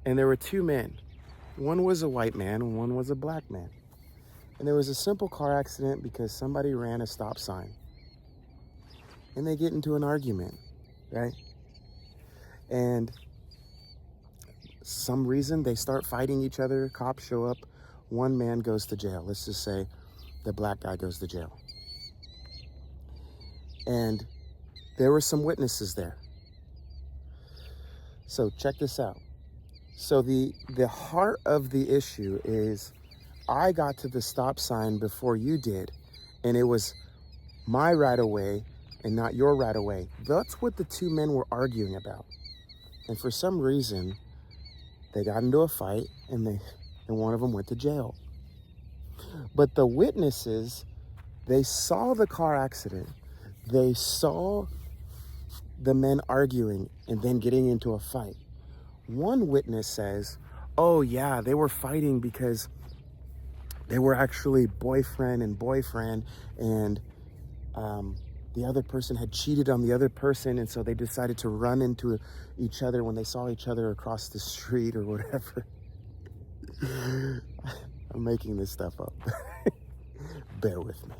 And there were two men. One was a white man and one was a black man. And there was a simple car accident because somebody ran a stop sign. And they get into an argument, right? And some reason they start fighting each other. Cops show up. One man goes to jail. Let's just say the black guy goes to jail. And there were some witnesses there. So check this out. So the heart of the issue is I got to the stop sign before you did, and it was my right of way and not your right of way. That's what the two men were arguing about. And for some reason, they got into a fight and one of them went to jail. But the witnesses, they saw the car accident. They saw the men arguing and then getting into a fight. One witness says, oh yeah, they were fighting because they were actually boyfriend and boyfriend, and the other person had cheated on the other person, and so they decided to run into each other when they saw each other across the street or whatever. I'm making this stuff up. Bear with me.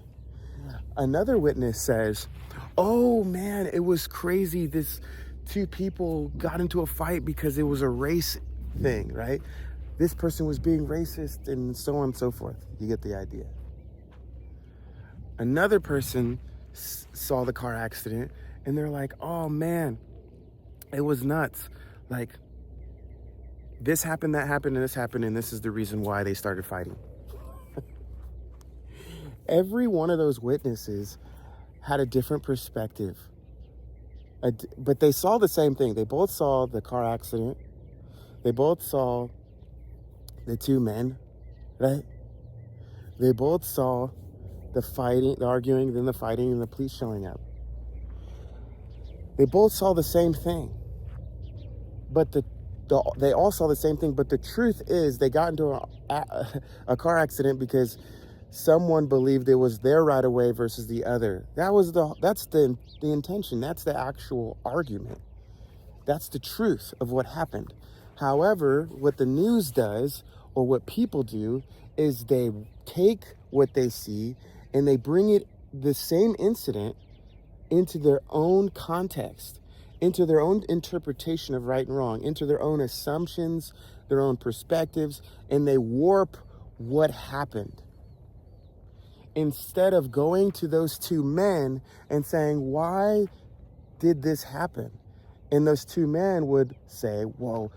Another witness says, oh man, it was crazy. This two people got into a fight because it was a race thing, right? This person was being racist and so on and so forth. You get the idea. Another person saw the car accident and they're like, oh man, it was nuts. Like, this happened, that happened, and this is the reason why they started fighting. Every one of those witnesses had a different perspective. But they saw the same thing. They both saw the car accident. They both saw the two men, right? They both saw the fighting, the arguing, then the fighting, and the police showing up. They both saw the same thing. But they all saw the same thing. But the truth is, they got into a car accident because someone believed it was their right of way versus the other. That's the intention. That's the actual argument. That's the truth of what happened. However, what the news does, or what people do, is they take what they see and they bring it, the same incident, into their own context, into their own interpretation of right and wrong, into their own assumptions, their own perspectives, and they warp what happened. Instead of going to those two men and saying, why did this happen? And those two men would say, well,